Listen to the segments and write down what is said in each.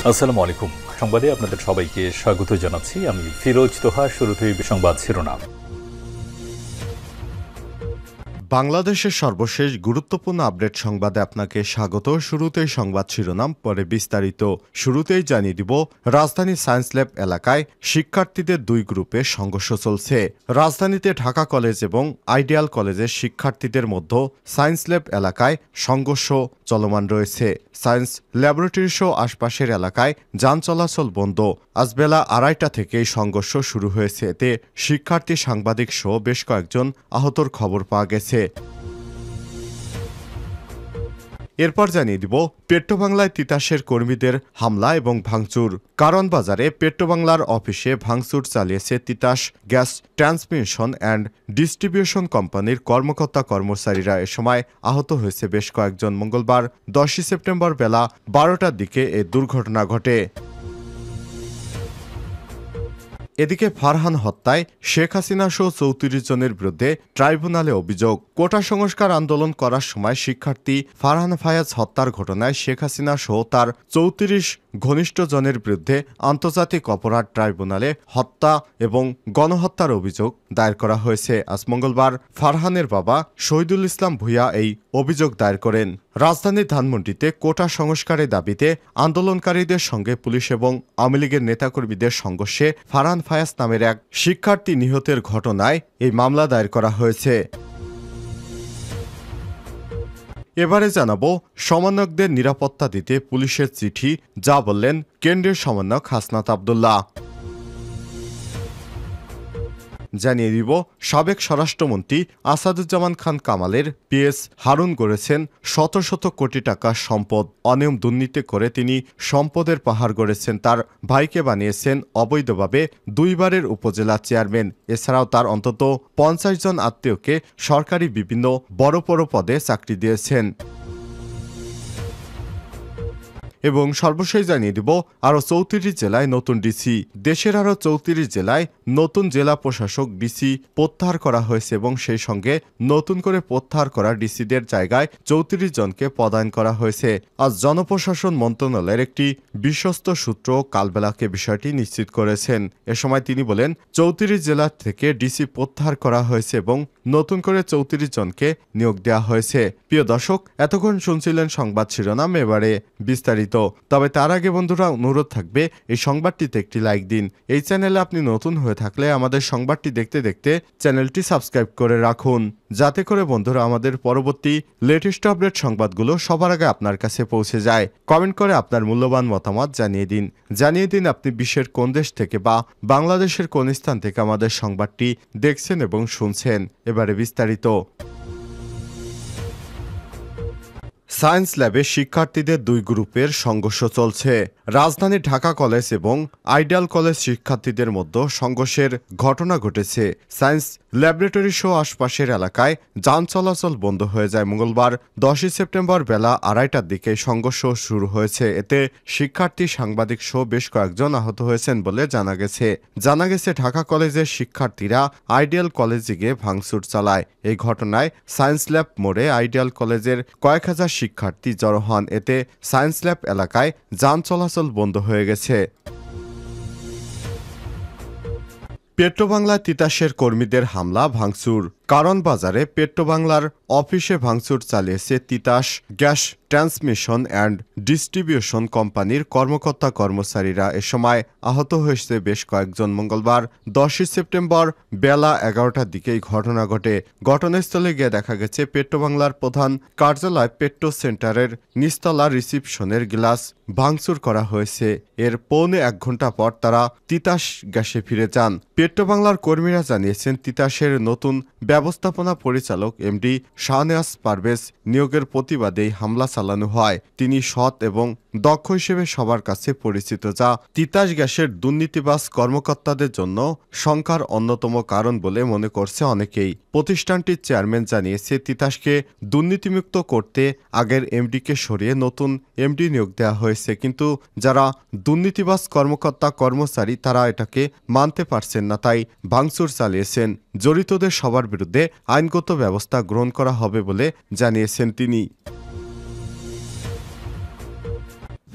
আসসালামু আলাইকুম। সংবাদে আপনাদের সবাইকে স্বাগত জানাচ্ছি। আমি ফিরোজ তোহা। শুরুতেই সংবাদ শিরোনাম। বাংলাদেশের সর্বশেষ গুরুত্বপূর্ণ আপডেট সংবাদে আপনাকে স্বাগত। শুরুতেই সংবাদ শিরোনাম, পরে বিস্তারিত। শুরুতেই জানিয়ে দিব, রাজধানী সায়েন্স ল্যাব এলাকায় শিক্ষার্থীদের দুই গ্রুপে সংঘর্ষ চলছে। রাজধানীতে ঢাকা কলেজ এবং আইডিয়াল কলেজের শিক্ষার্থীদের মধ্যে সায়েন্স ল্যাব এলাকায় সংঘর্ষ চলমান রয়েছে। সায়েন্স ল্যাবরেটরি সহ আশপাশের এলাকায় যান চলাচল বন্ধ। আজ বেলা 2:30 থেকেই সংঘর্ষ শুরু হয়েছে। এতে শিক্ষার্থী, সাংবাদিক সহ বেশ কয়েকজন আহতর খবর পাওয়া গেছে। এরপর জানিয়ে দিব, পেট্রোবাংলায় তিতাসের কর্মীদের হামলা এবং ভাঙচুর। কারণ বাজারে পেট্রোবাংলার অফিসে ভাঙচুর চালিয়েছে Titas gas transmission and distribution কোম্পানির কর্মকর্তা কর্মচারীরা। এ সময় আহত হয়েছে বেশ কয়েকজন। মঙ্গলবার 10 সেপ্টেম্বর বেলা 12টার দিকে এ দুর্ঘটনা ঘটে। এদিকে ফারহান হত্যায় শেখ হাসিনা সহ 34 জনের বিরুদ্ধে ট্রাইব্যুনালে অভিযোগ। কোটা সংস্কার আন্দোলন করার সময় শিক্ষার্থী ফারহান ফায়াজ হত্যার ঘটনায় শেখ হাসিনা সহ তার 34 ঘনিষ্ঠ জনের বিরুদ্ধে আন্তর্জাতিক অপরাধ ট্রাইব্যুনালে হত্যা এবং গণহত্যার অভিযোগ দায়ের করা হয়েছে। আজ মঙ্গলবার ফারহানের বাবা শহীদুল ইসলাম ভূঁইয়া এই অভিযোগ দায়ের করেন। রাজধানীর ধানমন্ডিতে কোটা সংস্কারের দাবিতে আন্দোলনকারীদের সঙ্গে পুলিশ এবং আওয়ামী লীগের নেতাকর্মীদের সংঘর্ষে ফারহান ফায়াজ নামের এক শিক্ষার্থী নিহতের ঘটনায় এই মামলা দায়ের করা হয়েছে। এবারে জানাবো, সমন্বয়কদের নিরাপত্তা দিতে পুলিশের চিঠি, যা বললেন কেন্দ্রীয় সমন্বয়ক হাসনাত আব্দুল্লাহ। জানিয়ে দিব, সাবেক স্বরাষ্ট্রমন্ত্রী আসাদুজ্জামান খান কামালের পিএস হারুন গড়েছেন শত শত কোটি টাকার সম্পদ। অনিয়ম দুর্নীতি করে তিনি সম্পদের পাহাড় গড়েছেন। তার ভাইকে বানিয়েছেন অবৈধভাবে 2 বারের উপজেলা চেয়ারম্যান। এছাড়াও তার অন্তত 50 জন আত্মীয়কে সরকারি বিভিন্ন বড় বড় পদে চাকরি দিয়েছেন। এবং সর্বশেষ জানিয়ে দিব, আরও 34 জেলায় নতুন ডিসি। দেশের আরও 34 জেলায় নতুন জেলা প্রশাসক ডিসি প্রত্যাহার করা হয়েছে এবং সেই সঙ্গে নতুন করে প্রত্যাহার করা ডিসিদের জায়গায় 34 জনকে পদায়ন করা হয়েছে। আজ জনপ্রশাসন মন্ত্রণালয়ের একটি বিশ্বস্ত সূত্র কালবেলাকে বিষয়টি নিশ্চিত করেছেন। এ সময় তিনি বলেন, 34 জেলা থেকে ডিসি প্রত্যাহার করা হয়েছে এবং নতুন করে 34 জনকে নিয়োগ দেওয়া হয়েছে। প্রিয় দর্শক, এতক্ষণ শুনছিলেন সংবাদ শিরোনাম, এবারে বিস্তারিত। তবে তার আগে বন্ধুরা, অনুরোধ থাকবে এই সংবাদটিতে একটি লাইক দিন। এই চ্যানেলে আপনি নতুন হয়ে থাকলে আমাদের সংবাদটি দেখতে দেখতে চ্যানেলটি সাবস্ক্রাইব করে রাখুন, যাতে করে বন্ধুরা আমাদের পরবর্তী লেটেস্ট আপডেট সংবাদগুলো সবার আগে আপনার কাছে পৌঁছে যায়। কমেন্ট করে আপনার মূল্যবান মতামত জানিয়ে দিন আপনি বিশ্বের কোন দেশ থেকে বা বাংলাদেশের কোন স্থান থেকে আমাদের সংবাদটি দেখছেন এবং শুনছেন। এবারে বিস্তারিত। সায়েন্স ল্যাবে শিক্ষার্থীদের দুই গ্রুপের সংঘর্ষ চলছে। রাজধানীর ঢাকা কলেজ এবং আইডিয়াল কলেজ শিক্ষার্থীদের মধ্যে সংঘর্ষের ঘটনা ঘটেছে। সায়েন্স ল্যাবরেটরি সহ আশপাশের এলাকায় যান চলাচল বন্ধ হয়ে যায়। মঙ্গলবার 10 সেপ্টেম্বর বেলা 2:30টার দিকে সংঘর্ষ শুরু হয়েছে। এতে শিক্ষার্থী, সাংবাদিক সহ বেশ কয়েকজন আহত হয়েছেন বলে জানা গেছে ঢাকা কলেজের শিক্ষার্থীরা আইডিয়াল কলেজে গিয়ে ভাঙচুর চালায়। এই ঘটনায় সায়েন্স ল্যাব মোড়ে আইডিয়াল কলেজের কয়েক হাজার শিক্ষার্থী জড়ো হন। এতে সায়েন্স ল্যাব এলাকায় যান চলাচল বন্ধ হয়ে গেছে। পেট্রোবাংলায় তিতাসের কর্মীদের হামলা, ভাঙচুর। কারণ বাজারে পেট্রোবাংলার অফিসে ভাঙচুর চালিয়েছে Titas gas transmission and distribution কোম্পানির কর্মকর্তা কর্মচারীরা। এ সময় আহত হয়েছে বেশ কয়েকজন। মঙ্গলবার 10 সেপ্টেম্বর বেলা 11টার দিকে এই ঘটনা ঘটে। ঘটনাস্থলে গিয়ে দেখা গেছে পেট্রোবাংলার প্রধান কার্যালয় পেট্রো সেন্টারের নিচতলা রিসিপশনের গ্লাস ভাঙচুর করা হয়েছে। এর পৌনে 1 ঘন্টা পর তারা তিতাস গ্যাসে ফিরে যান। পেট্রোবাংলার কর্মীরা জানিয়েছেন, তিতাসের নতুন ব্যবস্থাপনা পরিচালক এমডি শাহনেওয়াজ পারভেজ নিয়োগের প্রতিবাদেই হামলা চালানো হয়। তিনি সৎ এবং দক্ষ হিসেবে সবার কাছে পরিচিত, যা তিতাস গ্যাসের দুর্নীতিবাজ কর্মকর্তাদের জন্য শঙ্কার অন্যতম কারণ বলে মনে করছে অনেকেই। প্রতিষ্ঠানটির চেয়ারম্যান জানিয়েছে, তিতাসকে দুর্নীতিমুক্ত করতে আগের এমডিকে সরিয়ে নতুন এমডি নিয়োগ দেওয়া হয়েছে, কিন্তু যারা দুর্নীতিবাজ কর্মকর্তা কর্মচারী তারা এটাকে মানতে পারছেন না, তাই ভাঙচুর চালিয়েছেন। জড়িতদের সবার বিরুদ্ধে আইনগত ব্যবস্থা গ্রহণ করা হবে বলে জানিয়েছেন তিনি।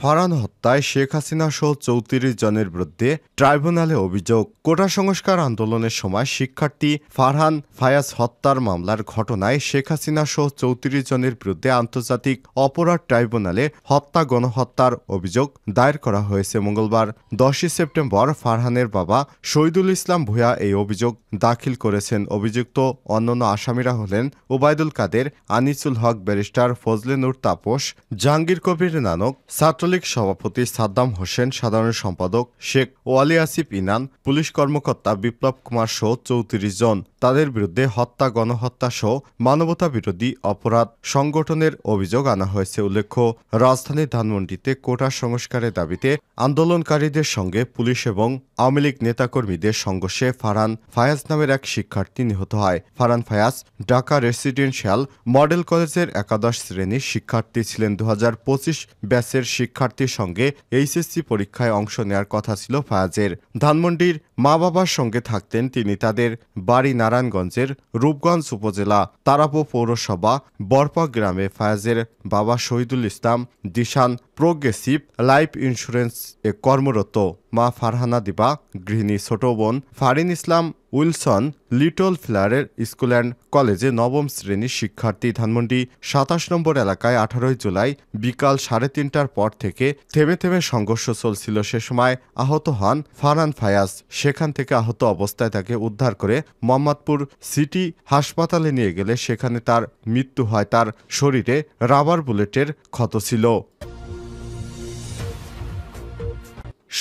ফারহান হত্যায় শেখ হাসিনা সহ ৩৪ জনের বিরুদ্ধে ট্রাইব্যুনালে অভিযোগ। কোটা সংস্কার আন্দোলনের সময় শিক্ষার্থী ফারহান ফায়াজ হত্যার মামলার ঘটনায় শেখ হাসিনা সহ ৩৪ জনের বিরুদ্ধে আন্তর্জাতিক অপরাধ ট্রাইব্যুনালে হত্যা গণহত্যার অভিযোগ দায়ের করা হয়েছে মঙ্গলবার ১০ সেপ্টেম্বর। ফারহানের বাবা শহীদুল ইসলাম ভূঁইয়া এই অভিযোগ দাখিল করেছেন। অভিযুক্ত অন্যান্য আসামিরা হলেন ওবায়দুল কাদের, আনিসুল হক, ব্যারিস্টার ফজলে নূর তাপস, জাহাঙ্গীর কবির নানক, ছাত্রলীগ সভাপতি সাদ্দাম হোসেন, সাধারণ সম্পাদক শেখ ওয়ালি আসিফ ইনান, পুলিশ কর্মকর্তা বিপ্লব কুমার সহ ৩৪ জন। তাদের বিরুদ্ধে হত্যা, গণহত্যা সহ মানবতা বিরোধী অপরাধ সংগঠনের অভিযোগ আনা হয়েছে। উল্লেখ্য, রাজধানী ধানমন্ডিতে কোটা সংস্কারের দাবিতে আন্দোলনকারীদের সঙ্গে পুলিশ এবং আওয়ামী লীগ নেতাকর্মীদের সংঘর্ষে ফারহান ফায়াজ নামের এক শিক্ষার্থী নিহত হয়। ফারহান ফায়াজ ঢাকা রেসিডেন্সিয়াল মডেল কলেজের একাদশ শ্রেণীর শিক্ষার্থী ছিলেন। ২০২৫ ব্যাচের শিক্ষার্থীর সঙ্গে এইচএসসি পরীক্ষায় অংশ নেওয়ার কথা ছিল ফায়াজের। ধানমন্ডির মা বাবার সঙ্গে থাকতেন তিনি। তাদের বাড়ি নারায়ণগঞ্জের রূপগঞ্জ উপজেলা তারাপো পৌরসভা বরপা গ্রামে। ফায়াজের বাবা Shahidul Islam Dishan progressive life insurance এ কর্মরত। মা ফারহানা দিবা গৃহিণী। ছোট বোন ফারিন ইসলাম উইলসন লিটল ফ্লায়ারের স্কুল অ্যান্ড কলেজে নবম শ্রেণীর শিক্ষার্থী। ধানমন্ডি ২৭ নম্বর এলাকায় ১৮ জুলাই বিকাল ৩:৩০টার পর থেকে থেমে থেমে সংঘর্ষ চলছিল। সে সময় আহত হন ফারহান ফায়াজ। সেখান থেকে আহত অবস্থায় তাকে উদ্ধার করে মোহাম্মদপুর সিটি হাসপাতালে নিয়ে গেলে সেখানে তার মৃত্যু হয়। তার শরীরে রাবার বুলেটের ক্ষত ছিল।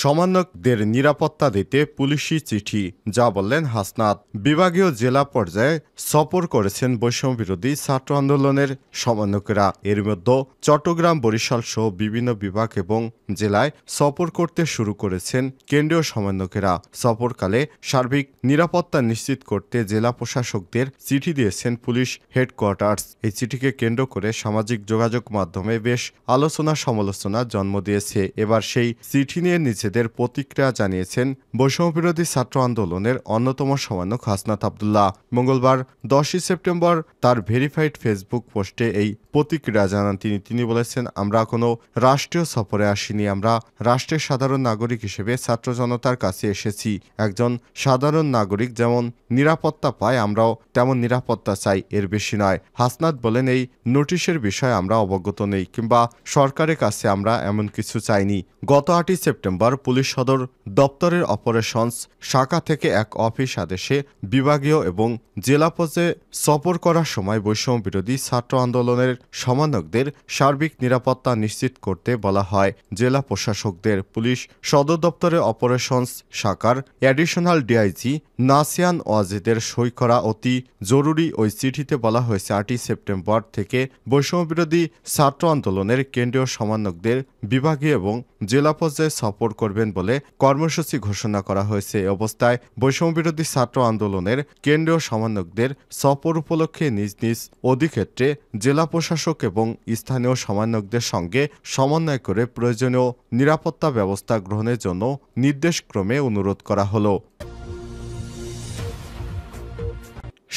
সমন্বয়কদের নিরাপত্তা দিতে পুলিশি চিঠি, যা বললেন হাসনাত। বিভাগীয় জেলা পর্যায়ে সফর করেছেন বৈষম্যবিরোধী ছাত্র আন্দোলনের সমন্বয়কেরা। এর মধ্যে চট্টগ্রাম, বরিশাল সহ বিভিন্ন বিভাগ এবং জেলায় সফর করতে শুরু করেছেন কেন্দ্রীয় সমন্বয়কেরা। সফরকালে সার্বিক নিরাপত্তা নিশ্চিত করতে জেলা প্রশাসকদের চিঠি দিয়েছেন পুলিশ হেডকোয়ার্টার্স। এই চিঠিকে কেন্দ্র করে সামাজিক যোগাযোগ মাধ্যমে বেশ আলোচনা সমালোচনা জন্ম দিয়েছে। এবার সেই চিঠি নিয়ে নিজেদের প্রতিক্রিয়া জানিয়েছেন বৈষম্যবিরোধী ছাত্র আন্দোলনের অন্যতম সমন্বয়ক হাসনাত আব্দুল্লাহ। মঙ্গলবার ১০ সেপ্টেম্বর তার ভেরিফাইড ফেসবুক পোস্টে এই প্রতিক্রিয়া জানান তিনি বলেছেন, আমরা কোনো রাষ্ট্রীয় সফরে আসিনি। আমরা রাষ্ট্রের সাধারণ নাগরিক হিসেবে ছাত্র জনতার কাছে এসেছি। একজন সাধারণ নাগরিক যেমন নিরাপত্তা পায়, আমরাও তেমন নিরাপত্তা চাই, এর বেশি নয়। হাসনাত বলেন, এই নোটিশের বিষয়ে আমরা অবগত নেই কিংবা সরকারের কাছে আমরা এমন কিছু চাইনি। গত ৮ সেপ্টেম্বর পুলিশ সদর দপ্তরের অপারেশনস শাখা থেকে এক অফিস আদেশে বিভাগীয় এবং জেলা পর্যায়ে সফর করার সময় বৈষম্যবিরোধী ছাত্র আন্দোলনের সমন্বয়কদের সার্বিক নিরাপত্তা নিশ্চিত করতে বলা হয় জেলা প্রশাসকদের। পুলিশ সদর দপ্তরের অপারেশনস শাখার অ্যাডিশনাল ডিআইজি নাসিয়ান ওয়াজেদের সই করা অতি জরুরি ওই চিঠিতে বলা হয়েছে ৮ সেপ্টেম্বর থেকে বৈষম্যবিরোধী ছাত্র আন্দোলনের কেন্দ্রীয় সমন্বয়কদের বিভাগীয় এবং জেলা পর্যায়ে সফর করবেন বলে কর্মসূচি ঘোষণা করা হয়েছে। এ অবস্থায় বৈষম্যবিরোধী ছাত্র আন্দোলনের কেন্দ্রীয় সমন্বয়কদের সফর উপলক্ষে নিজ নিজ অধিক্ষেত্রে জেলা প্রশাসক এবং স্থানীয় সমন্বয়কদের সঙ্গে সমন্বয় করে প্রয়োজনীয় নিরাপত্তা ব্যবস্থা গ্রহণের জন্য নির্দেশক্রমে অনুরোধ করা হলো।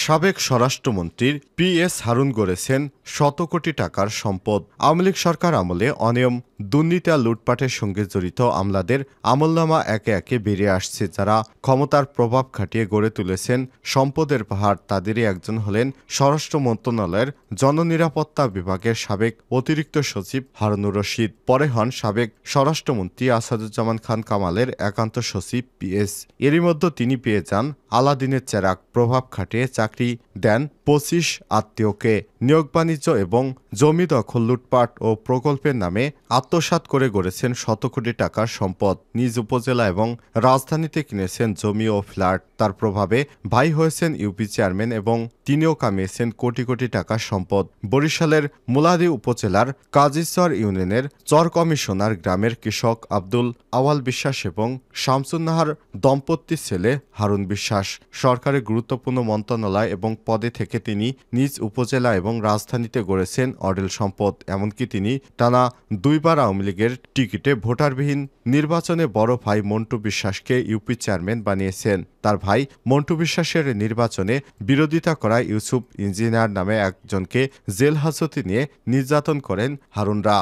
সাবেক স্বরাষ্ট্রমন্ত্রীর পি.এস. হারুন গড়েছেন শত কোটি টাকার সম্পদ। আওয়ামী লীগ সরকার আমলে অনিয়ম, দুর্নীতি আর লুটপাটের সঙ্গে জড়িত আমলাদের আমলনামা একে একে বেরিয়ে আসছে। যারা ক্ষমতার প্রভাব খাটিয়ে গড়ে তুলেছেন সম্পদের পাহাড়, তাদেরই একজন হলেন স্বরাষ্ট্র মন্ত্রণালয়ের জননিরাপত্তা বিভাগের সাবেক অতিরিক্ত সচিব হারুনুর রশিদ। পরে হন সাবেক স্বরাষ্ট্রমন্ত্রী আসাদুজ্জামান খান কামালের একান্ত সচিব পি.এস। এরই মধ্যে তিনি পেয়ে যান আলাদিনের চেরাগ। প্রভাব খাটিয়ে চাকরি দেন ২৫ আত্মীয়কে। নিয়োগ বাণিজ্য এবং জমি দখল, লুটপাট ও প্রকল্পের নামে আত্মসাৎ করে গড়েছেন শত কোটি টাকার সম্পদ। নিজ উপজেলা এবং রাজধানীতে কিনেছেন জমি ও ফ্ল্যাট। তার প্রভাবে ভাই হয়েছেন ইউপি চেয়ারম্যান এবং তিনিও কামিয়েছেন কোটি কোটি টাকার সম্পদ। বরিশালের মুলাদি উপজেলার কাজীচর ইউনিয়নের চর কমিশনার গ্রামের কৃষক আব্দুল আওয়াল বিশ্বাস এবং শামসুন্নাহার দম্পতির ছেলে হারুন বিশ্বাস। সরকারের গুরুত্বপূর্ণ মন্ত্রণালয় এবং পদে থেকে তিনি নিজ উপজেলা এবং রাজধানীতে গড়েছেন অঢেল সম্পদ। এমনকি তিনি টানা 2 বার আওয়ামী লীগের টিকিটে ভোটারবিহীন নির্বাচনে বড় ভাই মন্টু বিশ্বাসকে ইউপি চেয়ারম্যান বানিয়েছেন। তার ভাই মন্টু বিশ্বাসের নির্বাচনে বিরোধিতা করায় ইউসুফ ইঞ্জিনিয়ার নামে একজনকে জেল হাজতে নিয়ে নির্যাতন করেন হারুনরা।